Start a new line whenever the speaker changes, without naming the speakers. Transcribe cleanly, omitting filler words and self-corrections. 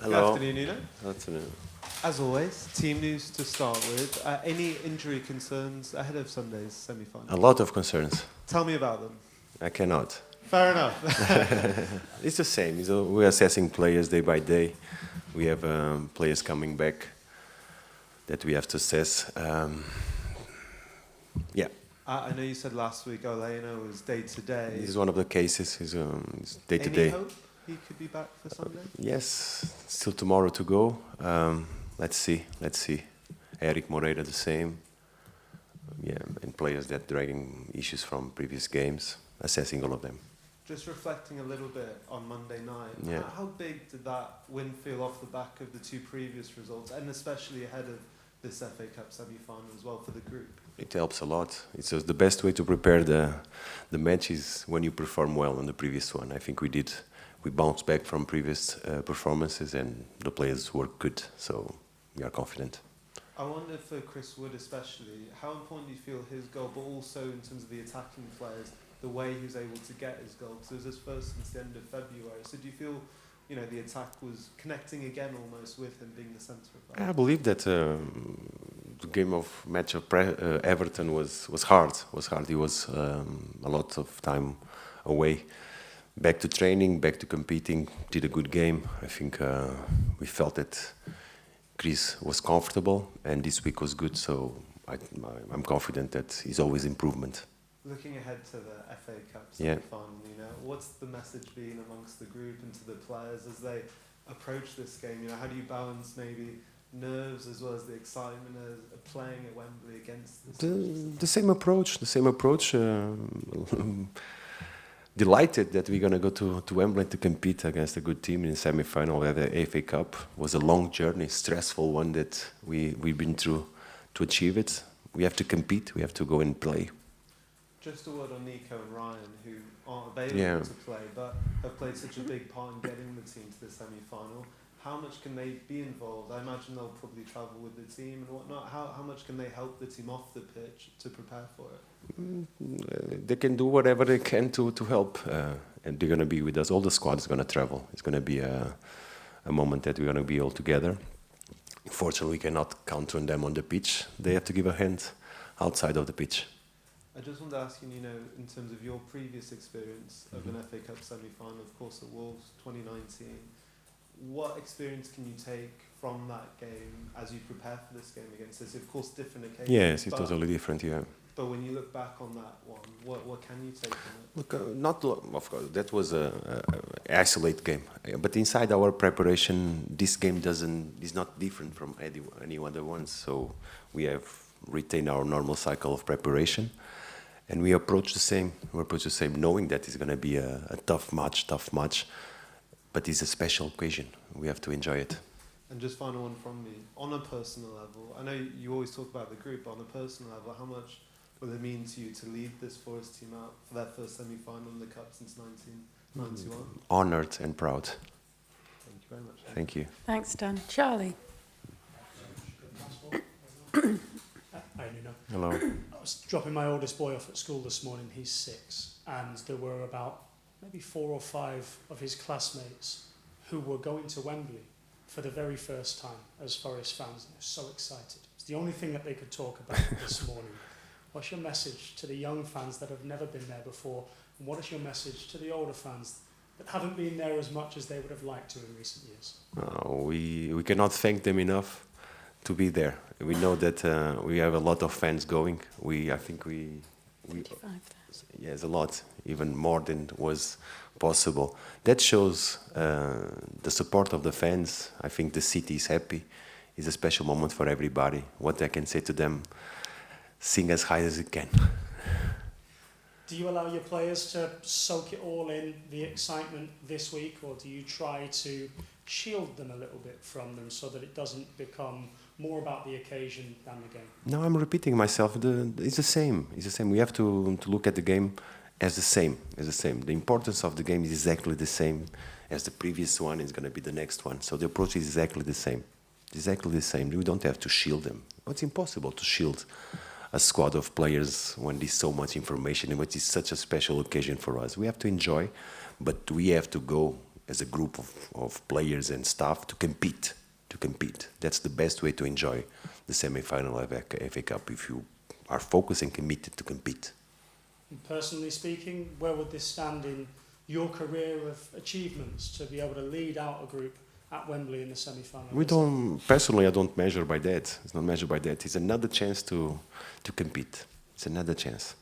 Good
Hello.
afternoon, Nuno.
Good afternoon.
As always, team news to start with. Any injury concerns ahead of Sunday's semi-final?
A lot of concerns.
Tell me about them.
I cannot.
Fair enough.
It's the same. We're assessing players day by day. We have players coming back that we have to assess. Yeah.
I know you said last week Olena was day-to-day.
This is one of the cases. He's day to
Any
day.
hope he could be back for Sunday?
Yes. Still tomorrow to go. Let's see. Eric Moreira the same. Yeah, and players that dragging issues from previous games. Assessing all of them.
Just reflecting a little bit on Monday night,
Yeah.
how big did that win feel off the back of the two previous results, and especially ahead of this FA Cup semi-final as well for the group?
It helps a lot. It's just the best way to prepare the match is when you perform well on the previous one. I think we did. We bounced back from previous performances and the players worked good, so we are confident.
I wonder for Chris Wood especially, how important do you feel his goal, but also in terms of the attacking players, the way he was able to get his goal? Because it was his first since the end of February. So do you feel, the attack was connecting again almost with him being the centre of that?
I believe that the match of Everton was hard. He was a lot of time away. Back to training, back to competing, did a good game. I think we felt that Chris was comfortable and this week was good, so I'm confident that he's always improvement.
Looking ahead to the FA Cup
Yeah.
semi-final, what's the message been amongst the group and to the players as they approach this game? How do you balance maybe nerves as well as the excitement of playing at Wembley against this?
The same approach. Delighted that we're going to go to Wembley to compete against a good team in the semi-final of the FA Cup. It was a long journey, stressful one that we've been through to achieve it. We have to compete, we have to go and play.
Just a word on Nico and Ryan, who aren't available to play, but have played such a big part in getting the team to the semi-final. How much can they be involved? I imagine they'll probably travel with the team and whatnot. How much can they help the team off the pitch to prepare for it?
They can do whatever they can to help, and they're going to be with us. All the squad is going to travel. It's going to be a moment that we're going to be all together. Unfortunately, we cannot count on them on the pitch. They have to give a hand outside of the pitch.
I just want to ask you, in terms of your previous experience of an FA Cup semi-final, of course, at Wolves 2019, what experience can you take from that game as you prepare for this game against this? Of course, different occasions.
Yes, it's totally different, yeah.
But when you look back on that one, what can you take from it?
Look, of course, that was an isolated game. But inside our preparation, this game is not different from any other ones. So we have retained our normal cycle of preparation. And we approach the same. Knowing that it's going to be a tough match. But it's a special occasion. We have to enjoy it.
And just final one from me. On a personal level, I know you always talk about the group, but on a personal level, how much will it mean to you to lead this Forest team out for their first semi-final in the Cup since 1991?
Honoured and proud.
Thank you very much.
Thank you.
Thanks, Dan. Charlie?
Hi, Nuno.
Hello.
I was dropping my oldest boy off at school this morning. He's 6, and there were about maybe 4 or 5 of his classmates who were going to Wembley for the very first time as Forest fans. And they're so excited. It's the only thing that they could talk about this morning. What's your message to the young fans that have never been there before? And what is your message to the older fans that haven't been there as much as they would have liked to in recent years?
We cannot thank them enough to be there. We know that we have a lot of fans going. I think we
25,000.
yes, a lot, even more than was possible. That shows the support of the fans. I think the city is happy. It's a special moment for everybody. What I can say to them, sing as high as you can.
Do you allow your players to soak it all in, the excitement this week, or do you try to shield them a little bit from them so that it doesn't become more about the occasion than the game?
No, I'm repeating myself. It's the same. We have to look at the game as the same. The importance of the game is exactly the same as the previous one is going to be the next one. So the approach is exactly the same. We don't have to shield them. It's impossible to shield a squad of players when there's so much information and when it's such a special occasion for us. We have to enjoy, but we have to go as a group of players and staff to compete. That's the best way to enjoy the semi-final of FA Cup, if you are focused and committed to compete.
And personally speaking, where would this stand in your career of achievements to be able to lead out a group at Wembley in the semi-final?
Personally, I don't measure by that. It's not measured by that. It's another chance to compete. It's another chance.